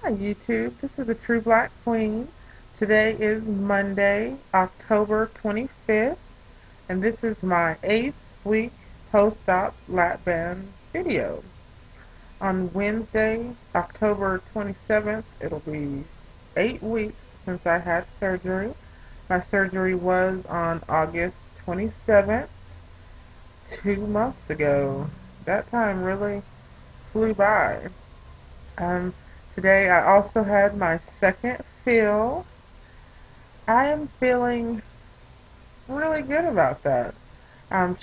Hi YouTube, this is the True Black Queen. Today is Monday, October 25th, and this is my 8th week post-op lapband video. On Wednesday, October 27th, it'll be 8 weeks since I had surgery. My surgery was on August 27th, 2 months ago. That time really flew by. Um, Today I also had my second fill. I am feeling really good about that.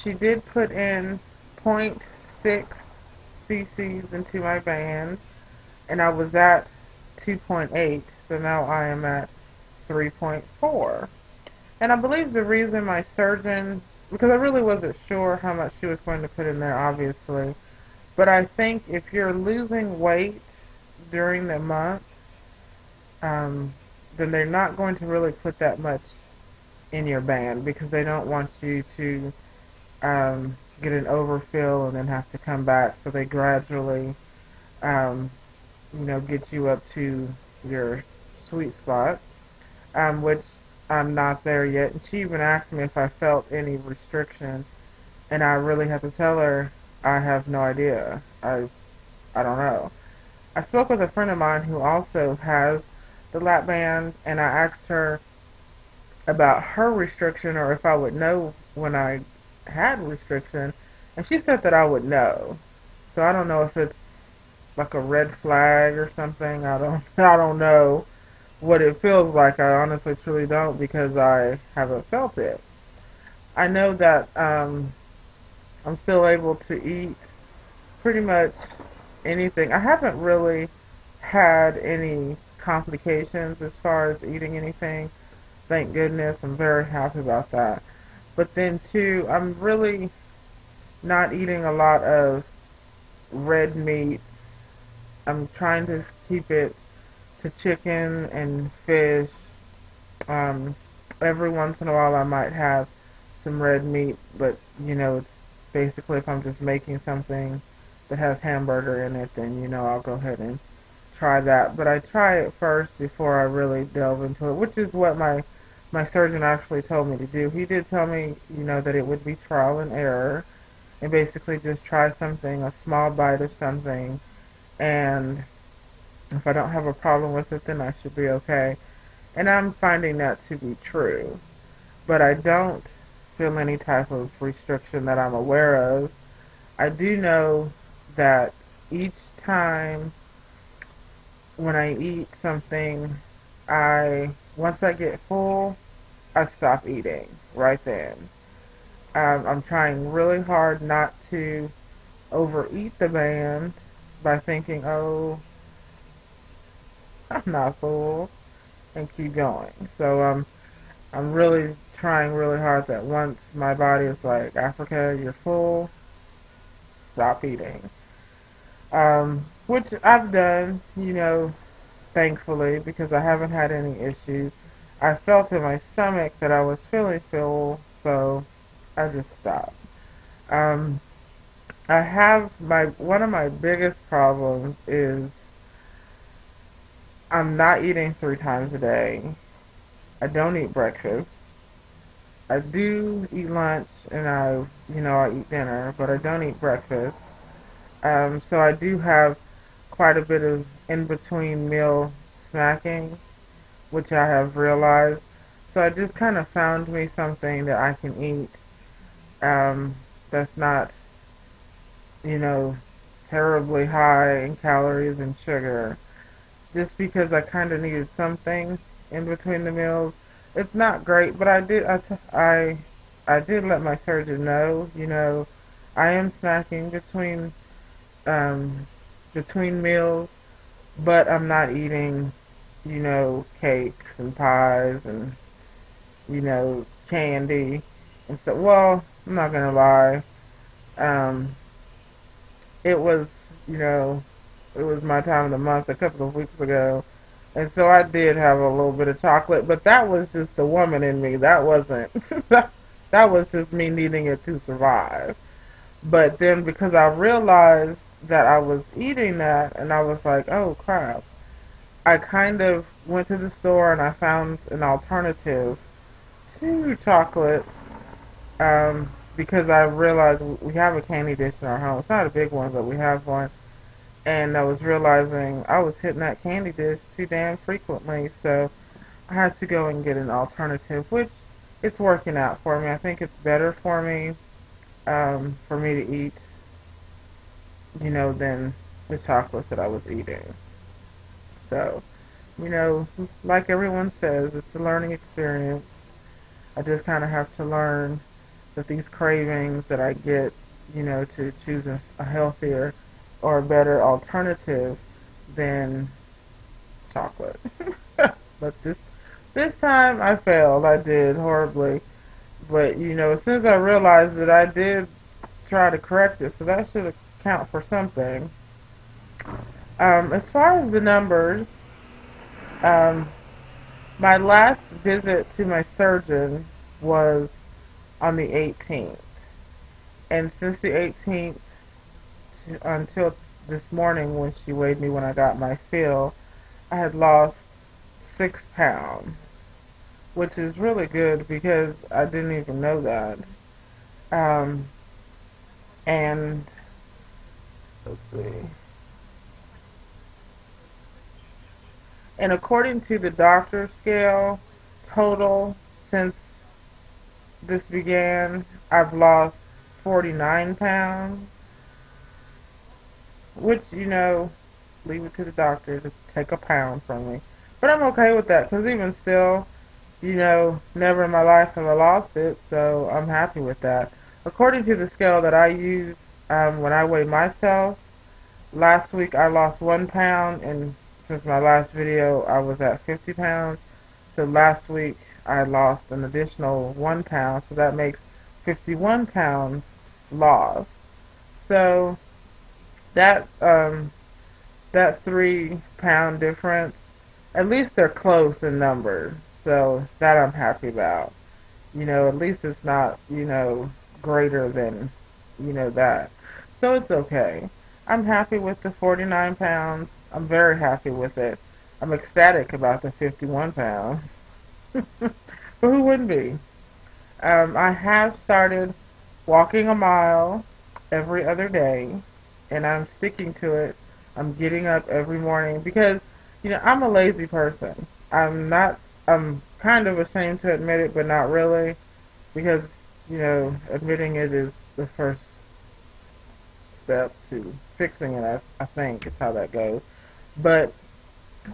She did put in point 0.6 cc's into my band, and I was at 2.8, so now I am at 3.4. And I believe the reason my surgeon, because I really wasn't sure how much she was going to put in there, obviously, but I think if you're losing weight during the month, then they're not going to really put that much in your band because they don't want you to get an overfill and then have to come back. So they gradually, get you up to your sweet spot, which I'm not there yet. And she even asked me if I felt any restriction, and I really had to tell her I have no idea. I don't know. I spoke with a friend of mine who also has the lap band, and I asked her about her restriction or if I would know when I had restriction, and she said that I would know. So I don't know if it's like a red flag or something. I don't know what it feels like. I honestly truly don't because I haven't felt it. I know that I'm still able to eat pretty much anything. I haven't really had any complications as far as eating anything. Thank goodness. I'm very happy about that. But then too, I'm really not eating a lot of red meat. I'm trying to keep it to chicken and fish. Um, every once in a while I might have some red meat, but it's basically if I'm just making something that has hamburger in it, then I'll go ahead and try that. But I try it first before I really delve into it, which is what my surgeon actually told me to do. He did tell me, that it would be trial and error, and basically just try something, a small bite of something, and if I don't have a problem with it, then I should be okay. And I'm finding that to be true. But I don't feel any type of restriction that I'm aware of. I do know that each time when I eat something, once I get full, I stop eating right then. I'm trying really hard not to overeat the band by thinking, oh, I'm not full, and keep going. So I'm really trying really hard that once my body is like, Africa, you're full, stop eating. Which I've done, thankfully, because I haven't had any issues. I felt in my stomach that I was feeling full, so I just stopped. Um, I have one of my biggest problems is I'm not eating 3 times a day. I don't eat breakfast. I do eat lunch and I eat dinner, but I don't eat breakfast. So I do have quite a bit of in-between meal snacking, which I have realized. So I just kind of found me something that I can eat that's not, you know, terribly high in calories and sugar. Just because I kind of needed something in between the meals. It's not great, but I did let my surgeon know, I am snacking um, between meals, but I'm not eating, cakes and pies and, candy. And so, well, I'm not gonna lie. Um, it was, you know, it was my time of the month a couple of weeks ago, and so I did have a little bit of chocolate, but that was just the woman in me. That wasn't. That was just me needing it to survive. But then because I realized that I was eating that, and I was like, oh crap. I kind of went to the store and I found an alternative to chocolate, because I realized we have a candy dish in our home. It's not a big one, but we have one. And I was realizing I was hitting that candy dish too damn frequently, so I had to go and get an alternative, which it's working out for me. I think it's better for me to eat, than the chocolates that I was eating. So, like everyone says, it's a learning experience. I just kind of have to learn that these cravings that I get, to choose a healthier or a better alternative than chocolate. But this time I failed. I did horribly. But as soon as I realized that I did try to correct it, so that should account for something. As far as the numbers, um, my last visit to my surgeon was on the 18th. And since the 18th until this morning when she weighed me when I got my fill, I had lost 6 pounds, which is really good because I didn't even know that. Um, and let's see. And according to the doctor's scale, total since this began, I've lost 49 pounds, which, leave it to the doctor to take a pound from me. But I'm okay with that because even still, never in my life have I lost it, so I'm happy with that. According to the scale that I use when I weigh myself, last week I lost 1 pound, and since my last video I was at 50 pounds. So last week I lost an additional 1 pound, so that makes 51 pounds lost. So that 3 pound difference, at least they're close in number. So that I'm happy about. At least it's not, greater than, that. So it's okay. I'm happy with the 49 pounds. I'm very happy with it. I'm ecstatic about the 51 pounds. But who wouldn't be? I have started walking a mile every other day, and I'm sticking to it. I'm getting up every morning because, I'm a lazy person. I'm kind of ashamed to admit it, but not really, because, admitting it is the first step to fixing it, I think, is how that goes. But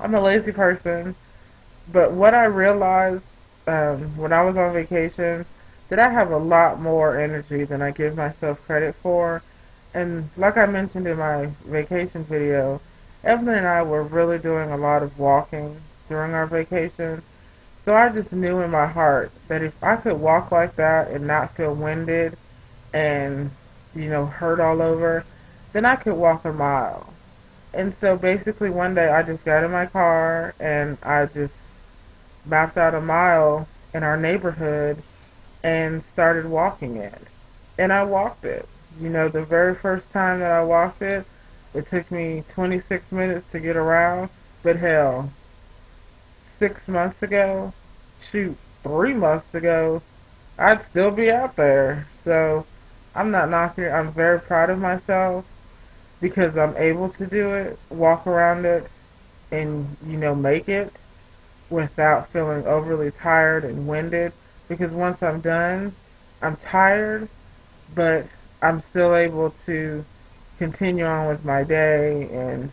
I'm a lazy person. But what I realized when I was on vacation, that I have a lot more energy than I give myself credit for. And like I mentioned in my vacation video, Evelyn and I were really doing a lot of walking during our vacation. So I just knew in my heart that if I could walk like that and not feel winded and, hurt all over, then I could walk a mile. And so basically one day I just got in my car and I just mapped out a mile in our neighborhood and started walking it. And I walked it. The very first time that I walked it, it took me 26 minutes to get around. But hell, 6 months ago, shoot, 3 months ago, I'd still be out there. So I'm not knocking it. I'm very proud of myself because I'm able to do it, walk around it, and, make it without feeling overly tired and winded. Because once I'm done, I'm tired, but I'm still able to continue on with my day and,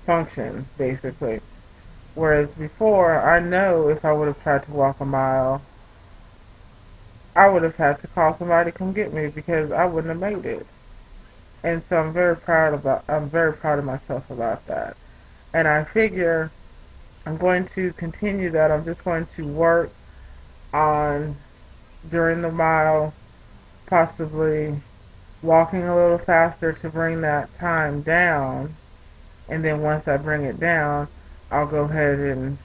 function, basically. Whereas before, I know if I would have tried to walk a mile, I would have had to call somebody to come get me because I wouldn't have made it. And so I'm very proud of myself about that. And I figure I'm going to continue that. I'm just going to work on, during the mile, possibly walking a little faster to bring that time down. And then once I bring it down, I'll go ahead and,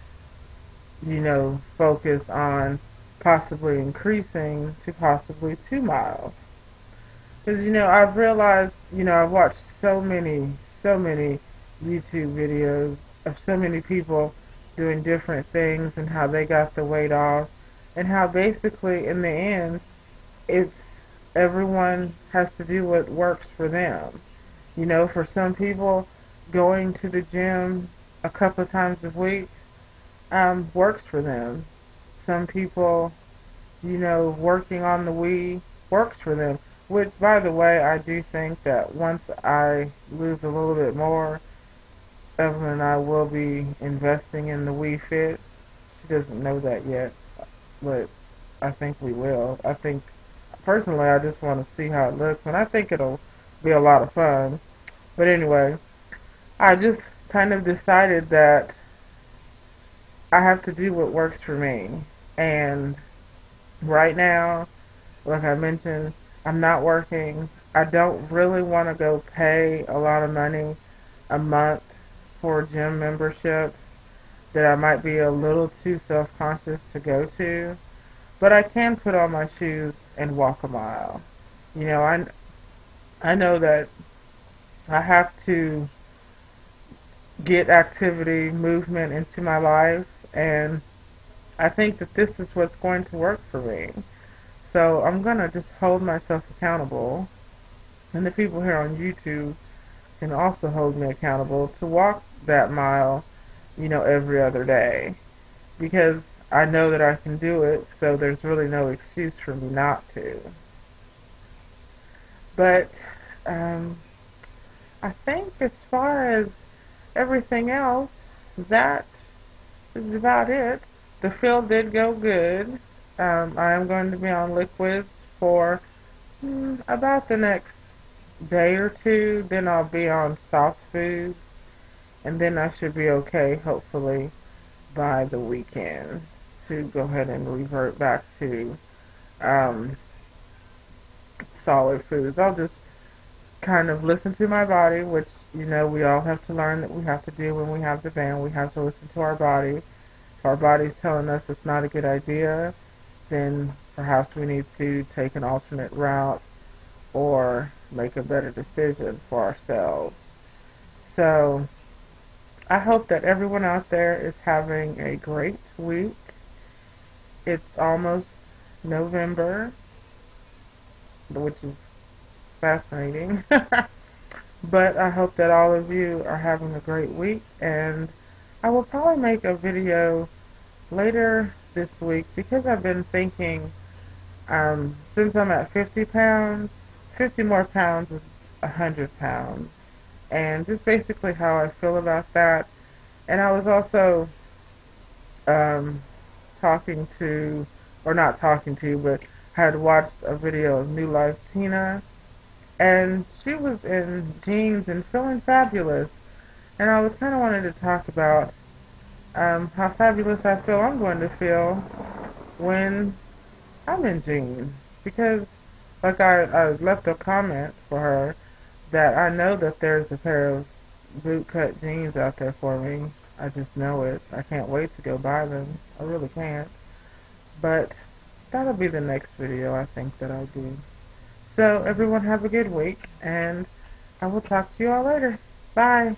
focus on possibly increasing to possibly 2 miles. Because, I've realized, I've watched so many YouTube videos of so many people doing different things and how they got the weight off, and how basically in the end it's everyone has to do what works for them. You know, for some people, going to the gym a couple of times a week works for them. Some people, you know, working on the Wii works for them. Which, by the way, I do think that once I lose a little bit more, Evelyn and I will be investing in the Wii Fit. She doesn't know that yet, but I think we will. I think, personally, I just want to see how it looks, and I think it'll be a lot of fun. But anyway, I just kind of decided that I have to do what works for me. And right now, like I mentioned, I'm not working. I don't really want to go pay a lot of money a month for gym membership that I might be a little too self-conscious to go to. But I can put on my shoes and walk a mile. You know, I know that I have to get activity, movement into my life, and I think that this is what's going to work for me. So I'm going to just hold myself accountable, and the people here on YouTube can also hold me accountable to walk that mile, you know, every other day. Because I know that I can do it, so there's really no excuse for me not to. But um, I think as far as everything else, that is about it. The field did go good. I am going to be on liquids for about the next day or two. Then I'll be on soft foods, and then I should be okay, hopefully, by the weekend to go ahead and revert back to um, solid foods. I'll just kind of listen to my body, which, you know, we all have to learn that we have to do when we have the band. We have to listen to our body. If our body's telling us it's not a good idea, then perhaps we need to take an alternate route or make a better decision for ourselves. So I hope that everyone out there is having a great week. It's almost November, which is fascinating. But I hope that all of you are having a great week, and I will probably make a video later this week because I've been thinking, since I'm at 50 pounds, 50 more pounds is 100 pounds, and just basically how I feel about that. And I was also um, talking to, or not talking to, but had watched a video of New Life Tina, and she was in jeans and feeling fabulous. And I was kind of wanting to talk about how fabulous I feel I'm going to feel when I'm in jeans. Because, like I left a comment for her that I know that there's a pair of bootcut jeans out there for me. I just know it. I can't wait to go buy them. I really can't. But that'll be the next video I think that I do. So everyone have a good week, and I will talk to you all later. Bye.